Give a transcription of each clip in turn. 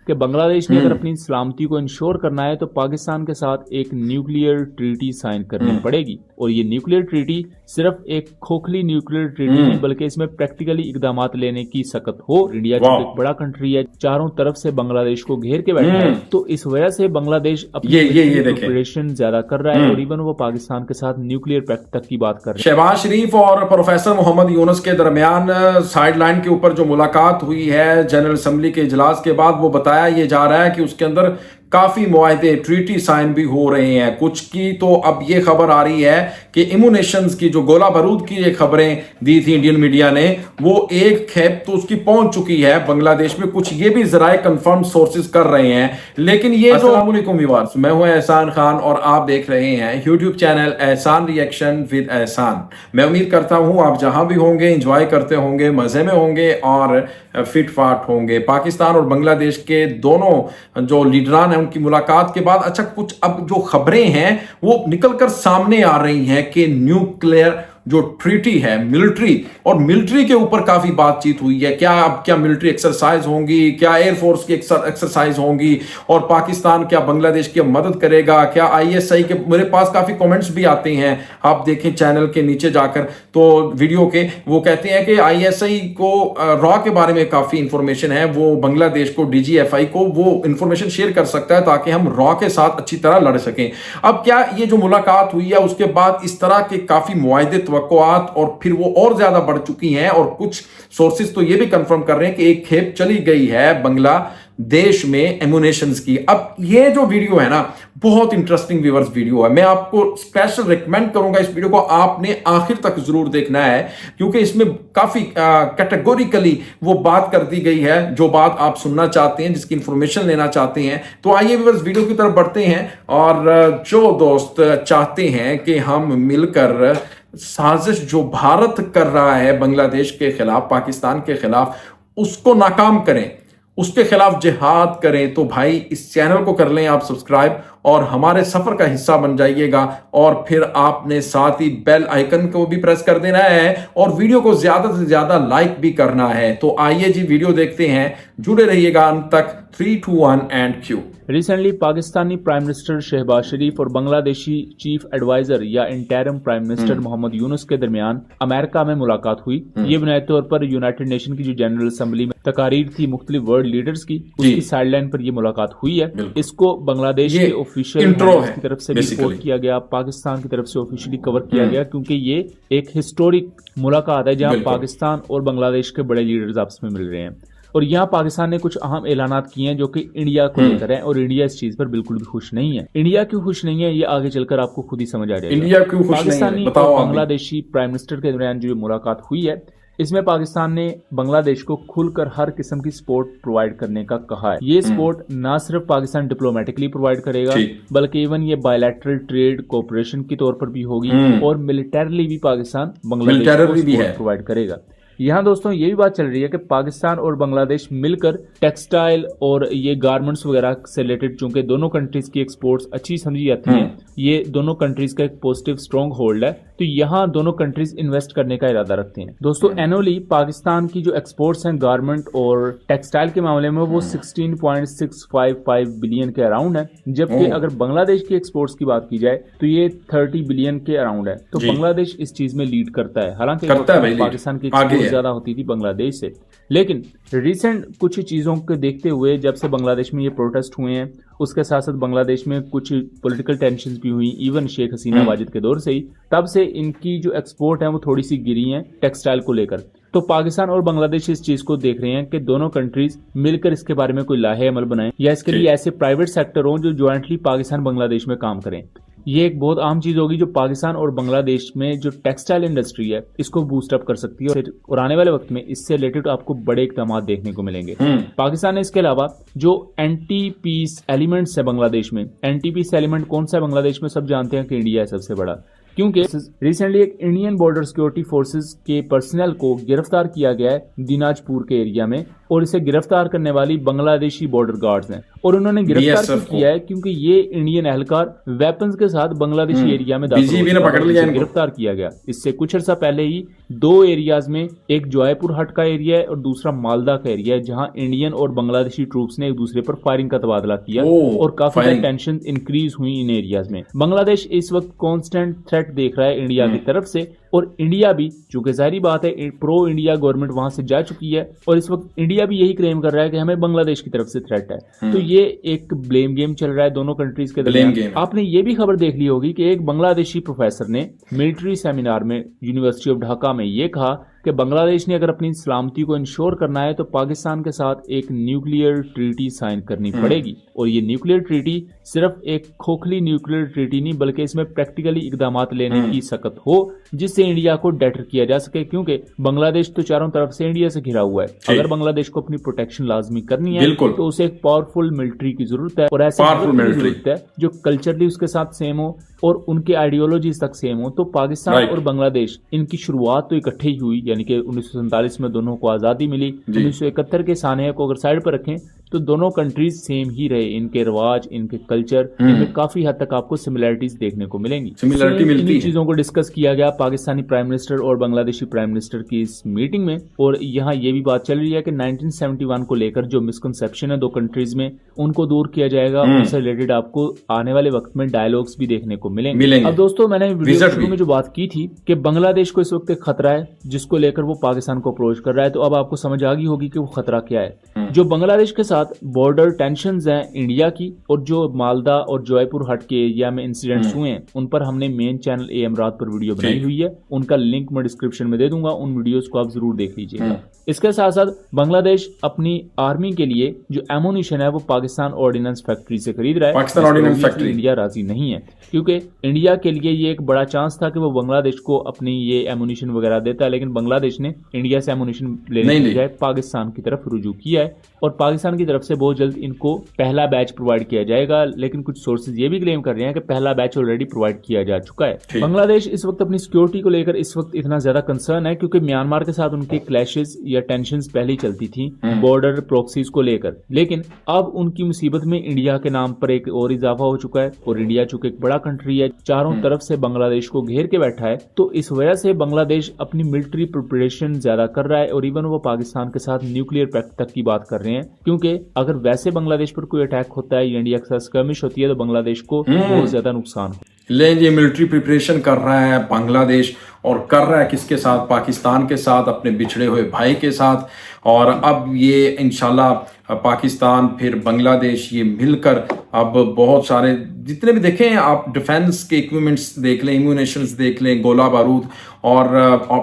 कि बांग्लादेश ने अगर अपनी सलामती को इंश्योर करना है तो पाकिस्तान के साथ एक न्यूक्लियर ट्रीटी साइन करनी पड़ेगी। और ये न्यूक्लियर ट्रीटी सिर्फ एक खोखली न्यूक्लियर ट्रीटी नहीं बल्कि इसमें प्रैक्टिकली इकदाम लेने की सकत हो। इंडिया जो एक बड़ा कंट्री है, चारों तरफ से बांग्लादेश को घेर के बैठा है, तो इस वजह से बांग्लादेश अपनी प्रिपरेशन ज्यादा कर रहा है और इवन वो पाकिस्तान के साथ न्यूक्लियर पैक्ट तक की बात कर रहे हैं। शहबाज शरीफ और प्रोफेसर मोहम्मद यूनुस के दरमियान साइडलाइन के ऊपर जो मुलाकात हुई है जनरल असेंबली के इजलास के बाद, वो बताया ये जा रहा है कि उसके अंदर काफी मुआहदे ट्रीटी साइन भी हो रहे हैं कुछ की। तो अब ये खबर आ रही है कि इम्यूनेशंस की जो गोला बारूद की ये खबरें दी थी इंडियन मीडिया ने, वो एक खेप तो उसकी पहुंच चुकी है बांग्लादेश में। कुछ ये भी जराए कंफर्म सोर्सेज कर रहे हैं। लेकिन ये अस्सलाम वालेकुम व्यूअर्स, मैं हूं एहसान खान और आप देख रहे हैं यूट्यूब चैनल एहसान रिएक्शन विद एहसान। मैं उम्मीद करता हूं आप जहां भी होंगे एंजॉय करते होंगे, मजे में होंगे और फिट फाट होंगे। पाकिस्तान और बांग्लादेश के दोनों जो लीडरान हैं उनकी मुलाकात के बाद अच्छा कुछ अब जो खबरें हैं वो निकलकर सामने आ रही हैं कि न्यूक्लियर जो ट्रीटी है मिलिट्री के ऊपर काफी बातचीत हुई है। क्या मिलिट्री एक्सरसाइज होंगी, क्या एयरफोर्स की एक्सरसाइज होंगी और पाकिस्तान क्या बांग्लादेश की मदद करेगा, क्या आईएसआई के, मेरे पास काफी कमेंट्स भी आते हैं, आप देखें चैनल के नीचे जाकर तो वीडियो के, वो कहते हैं कि आईएसआई को रॉ के बारे में काफी इंफॉर्मेशन है, वो बांग्लादेश को डीजीएफआई को वो इंफॉर्मेशन शेयर कर सकता है ताकि हम रॉ के साथ अच्छी तरह लड़ सकें। अब क्या ये जो मुलाकात हुई है उसके बाद इस तरह के काफी मुआहदे और फिर वो और ज्यादा बढ़ चुकी हैं और कुछ सोर्सेज तो ये भी कंफर्म कर रहे हैं कि एक खेप चली गई है बांग्लादेश में एमुनेशंस की। अब ये जो वीडियो है ना बहुत इंटरेस्टिंग व्यूअर्स वीडियो है, मैं आपको स्पेशल रिकमेंड करूंगा इस वीडियो को आपने आखिर तक जरूर देखना है क्योंकि इसमें काफी कैटेगोरिकली वो बात कर दी गई है जो बात आप सुनना चाहते हैं, जिसकी इंफॉर्मेशन लेना चाहते हैं। तो आइए व्यूअर्स वीडियो की तरफ बढ़ते हैं और जो दोस्त चाहते हैं कि हम मिलकर साजिश जो भारत कर रहा है बांग्लादेश के खिलाफ, पाकिस्तान के खिलाफ, उसको नाकाम करें, उसके खिलाफ जिहाद करें, तो भाई इस चैनल को कर लें आप सब्सक्राइब और हमारे सफर का हिस्सा बन जाइएगा। और फिर आपने साथ ही बेल आइकन को भी प्रेस कर देना है और वीडियो को ज्यादा से ज्यादा लाइक भी करना है। तो आइए जी वीडियो देखते हैं, जुड़े रहिएगा अंत तक। 3, 2, 1 and cue. Recently Pakistani prime minister Shahbaz Sharif और बांग्लादेशी चीफ एडवाइजर या interim prime minister Mohammad Yunus के दरमियान अमेरिका में मुलाकात हुई। ये बुनियादी तौर पर यूनाइटेड नेशन की जो जनरल असेंबली में तकारीर थी मुख्तलिफ वर्ल्ड लीडर्स की, उसकी साइडलाइन पर यह मुलाकात हुई है। इसको बांग्लादेश के ऑफिशियल की तरफ से भी रिपोर्ट किया गया, पाकिस्तान की तरफ से ऑफिशियली कवर किया गया क्योंकि ये एक हिस्टोरिक मुलाकात है जहां पाकिस्तान और बांग्लादेश के बड़े लीडर्स आपस में मिल रहे हैं। और यहाँ पाकिस्तान ने कुछ अहम ऐलानात किए हैं जो कि इंडिया को लेकर है और इंडिया इस चीज पर बिल्कुल भी खुश नहीं है। इंडिया क्यों खुश नहीं है ये आगे चलकर आपको खुद ही समझ आ जाएगा। इंडिया क्यों खुश पाकिस्तानी और बांग्लादेशी प्राइम मिनिस्टर के दरमियान जो मुलाकात हुई है इसमें पाकिस्तान ने बांग्लादेश को खुलकर हर किस्म की सपोर्ट प्रोवाइड करने का कहा है। ये सपोर्ट ना सिर्फ पाकिस्तान डिप्लोमेटिकली प्रोवाइड करेगा बल्कि इवन ये बायलैटरल ट्रेड कोऑपरेशन के तौर पर भी होगी और मिलिटरली भी पाकिस्तान बांग्लादेश को सपोर्ट प्रोवाइड करेगा। यहाँ दोस्तों ये भी बात चल रही है कि पाकिस्तान और बांग्लादेश मिलकर टेक्सटाइल और ये गारमेंट्स वगैरह से रिलेटेड, चूंकि दोनों कंट्रीज की एक्सपोर्ट्स अच्छी समझी जाती हैं, ये दोनों कंट्रीज का एक पॉजिटिव स्ट्रॉन्ग होल्ड है, तो यहाँ दोनों कंट्रीज इन्वेस्ट करने का इरादा रखते हैं। दोस्तों एनुअली पाकिस्तान की जो एक्सपोर्ट्स हैं गारमेंट और टेक्सटाइल के मामले में वो 16.655 बिलियन के अराउंड है, जबकि अगर बांग्लादेश की एक्सपोर्ट्स की बात की जाए तो ये 30 बिलियन के अराउंड है। तो बांग्लादेश इस चीज में लीड करता है, हालांकि पाकिस्तान की ज्यादा होती थी बांग्लादेश से। लेकिन रिसेंट कुछ चीजों को देखते हुए जब से बांग्लादेश में ये प्रोटेस्ट हुए हैं उसके साथ साथ बांग्लादेश में कुछ पॉलिटिकल टेंशन्स भी हुई, इवन शेख हसीना वाजिद के दौर से ही, तब से इनकी जो एक्सपोर्ट है वो थोड़ी सी गिरी है टेक्सटाइल को लेकर। तो पाकिस्तान और बांग्लादेश इस चीज को देख रहे हैं कि दोनों कंट्रीज मिलकर इसके बारे में कोई लाहे अमल बनाएं या इसके लिए ऐसे प्राइवेट सेक्टर हों जो ज्वाइंटली पाकिस्तान बांग्लादेश में काम करें। ये एक बहुत आम चीज होगी जो पाकिस्तान और बांग्लादेश में जो टेक्सटाइल इंडस्ट्री है इसको बूस्ट अप कर सकती है और आने वाले वक्त में इससे रिलेटेड आपको बड़े इकदाम देखने को मिलेंगे। पाकिस्तान ने इसके अलावा जो एंटी पीस एलिमेंट्स है बांग्लादेश में, एंटी पीस एलिमेंट कौन सा है बांग्लादेश में, सब जानते हैं कि इंडिया है सबसे बड़ा, क्योंकि रिसेंटली एक इंडियन बॉर्डर सिक्योरिटी फोर्सेस के पर्सनल को गिरफ्तार किया गया है दिनाजपुर के एरिया में और इसे गिरफ्तार करने वाली बांग्लादेशी बॉर्डर गार्ड्स हैं। और उन्होंने गिरफ्तार क्यों किया है? क्योंकि ये इंडियन एहलकार वेपन्स के साथ बांग्लादेशी एरिया में दाखिल हो चुका है, गिरफ्तार किया गया। इससे कुछ अर्सा पहले ही 2 एरियाज में, एक जॉयपुर हट का एरिया है और दूसरा मालदा का एरिया है, जहां इंडियन और बांग्लादेशी ट्रूप्स ने एक दूसरे पर फायरिंग का तबादला किया और काफी टेंशन इंक्रीज हुई इन एरियाज में। बांग्लादेश इस वक्त कांस्टेंट थ्रेट देख रहा है इंडिया की तरफ से, और इंडिया भी, चूंकि जाहिर बात है प्रो इंडिया गवर्नमेंट वहां से जा चुकी है और इस वक्त इंडिया भी यही क्लेम कर रहा है कि हमें बांग्लादेश की तरफ से थ्रेट है। तो ये एक ब्लेम गेम चल रहा है दोनों कंट्रीज के दरमियान। आपने ये भी खबर देख ली होगी कि एक बांग्लादेशी प्रोफेसर ने मिलिट्री सेमिनार में यूनिवर्सिटी ऑफ ढाका में ये कहा कि बांग्लादेश ने अगर अपनी सलामती को इंश्योर करना है तो पाकिस्तान के साथ एक न्यूक्लियर ट्रीटी साइन करनी पड़ेगी। और ये न्यूक्लियर ट्रीटी सिर्फ एक खोखली न्यूक्लियर ट्रीटी नहीं, बल्कि इसमें प्रैक्टिकली इकदाम लेने की सकत हो जिससे इंडिया को डेटर किया जा सके, क्योंकि बांग्लादेश तो चारों तरफ से इंडिया से घिरा हुआ है। अगर बांग्लादेश को अपनी प्रोटेक्शन लाजमी करनी है तो उसे एक पावरफुल मिलिट्री की जरूरत है, और ऐसे जरूरत है जो कल्चरली उसके साथ सेम हो और उनके आइडियोलॉजीज तक सेम हो। तो पाकिस्तान और बांग्लादेश, इनकी शुरुआत तो इकट्ठे ही हुई, यानी कि 1947 में दोनों को आजादी मिली। 1971 के सानहे को अगर साइड पर रखें तो दोनों कंट्रीज सेम ही रहे, इनके रिवाज, इनके कल्चर, इनमें काफी हद तक आपको सिमिलरिटीज देखने को मिलेंगी। सिमिलरिटी मिलती है। चीजों को डिस्कस किया गया पाकिस्तानी प्राइम मिनिस्टर और बांग्लादेशी प्राइम मिनिस्टर की इस मीटिंग में, और यहाँ ये भी बात चल रही है कि 1971 को लेकर जो मिसकंसेप्शन है 2 कंट्रीज में, उनको दूर किया जाएगा। उनसे रिलेटेड आपको आने वाले वक्त में डायलॉग्स भी देखने को मिलेंगे। अब दोस्तों, मैंने वीडियो शुरू में जो बात की थी कि बांग्लादेश को इस वक्त एक खतरा है जिसको लेकर वो पाकिस्तान को अप्रोच कर रहा है, तो अब आपको समझ आ गई होगी कि वो खतरा क्या है। जो बांग्लादेश के साथ बॉर्डर टेंशंस हैं इंडिया की, और जो मालदा और जॉयपुर हट के एरिया में इंसिडेंट्स हुए हैं, उन पर हमने मेन चैनल AM रात पर वीडियो बनाई हुई है। उनका लिंक मैं डिस्क्रिप्शन में दे दूंगा, उन वीडियोस को आप जरूर देख लीजिएगा। इसके साथ साथ बांग्लादेश अपनी आर्मी के लिए जो एमोनिशन है वो पाकिस्तान ऑर्डिनेंस फैक्ट्री से खरीद रहा है। पाकिस्तान ऑर्डिनेंस फैक्ट्री इंडिया राजी नहीं है, क्योंकि इंडिया के लिए ये एक बड़ा चांस था कि वो बांग्लादेश को अपनी ये एमोनिशन वगैरह देता है, लेकिन बांग्लादेश ने इंडिया से एमोनिशन लेने की बजाय पाकिस्तान की तरफ रुजू किया है, और पाकिस्तान की तरफ से बहुत जल्द इनको पहला बैच प्रोवाइड किया जाएगा। लेकिन कुछ सोर्सेज ये भी क्लेम कर रहे हैं कि पहला बैच ऑलरेडी प्रोवाइड किया जा चुका है। बांग्लादेश इस वक्त अपनी सिक्योरिटी को लेकर इस वक्त इतना ज्यादा कंसर्न है क्योंकि म्यांमार के साथ उनके क्लैशेस या टेंशंस पहले ही चलती थी बॉर्डर प्रॉक्सीज को लेकर, लेकिन अब उनकी मुसीबत में इंडिया के नाम पर एक और इजाफा हो चुका है। और इंडिया चूंकि एक बड़ा कंट्री है, चारों तरफ से बांग्लादेश को घेर के बैठा है, तो इस वजह से बांग्लादेश अपनी मिलिट्री प्रिपरेशन ज्यादा कर रहा है, और इवन वो पाकिस्तान के साथ न्यूक्लियर पैक्ट तक की बात कर रहे हैं। क्योंकि अगर वैसे बांग्लादेश पर कोई अटैक होता है या इंडिया के साथ स्कर्मिश होती है तो बांग्लादेश को बहुत ज्यादा नुकसान हो। ले ये मिलिट्री प्रिपरेशन कर रहा है बांग्लादेश, और कर रहा है किसके साथ? पाकिस्तान के साथ, अपने बिछड़े हुए भाई के साथ। और अब ये इंशाल्लाह पाकिस्तान फिर बांग्लादेश ये मिलकर अब बहुत सारे जितने भी देखें आप, डिफेंस के इक्विपमेंट्स देख लें, इम्यूनेशंस देख लें, गोला बारूद, और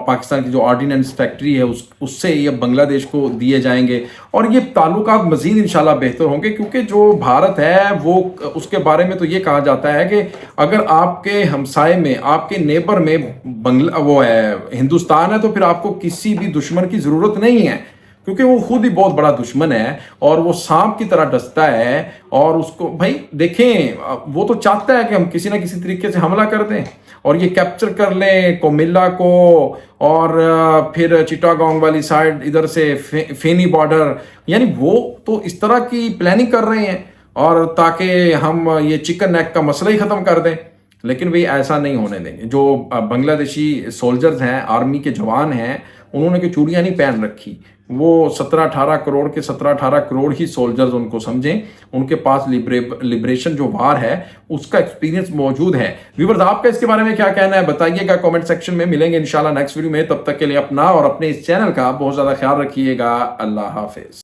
पाकिस्तान की जो ऑर्डिनेंस फैक्ट्री है उससे ये बांग्लादेश को दिए जाएंगे, और ये ताल्लुकात मजीद इंशाल्लाह बेहतर होंगे। क्योंकि जो भारत है वो, उसके बारे में तो ये कहा जाता है कि अगर आपके हमसाए में, आपके नेबर में वो है हिंदुस्तान है, तो फिर आपको किसी भी दुश्मन की जरूरत नहीं है, क्योंकि वो खुद ही बहुत बड़ा दुश्मन है और वो सांप की तरह डसता है। और उसको भाई देखें, वो तो चाहता है कि हम किसी ना किसी तरीके से हमला कर दें और ये कैप्चर कर लें कोमिल्ला को, और फिर चिटागोंग वाली साइड इधर से फेनी बॉर्डर, यानी वो तो इस तरह की प्लानिंग कर रहे हैं, और ताकि हम ये चिकन नेक का मसला ही खत्म कर दें। लेकिन भाई ऐसा नहीं होने देंगे। जो बांग्लादेशी सोल्जर्स हैं, आर्मी के जवान हैं, उन्होंने कोई चूड़ियां नहीं पहन रखी। वो 17-18 करोड़ के 17-18 करोड़ ही सोल्जर्स उनको समझें। उनके पास लिबरेशन जो वार है उसका एक्सपीरियंस मौजूद है। व्यूअर्स, आपका इसके बारे में क्या कहना है बताइएगा कमेंट सेक्शन में। मिलेंगे इंशाल्लाह नेक्स्ट वीडियो में। तब तक के लिए अपना और अपने इस चैनल का बहुत ज्यादा ख्याल रखिएगा। अल्लाह हाफिज।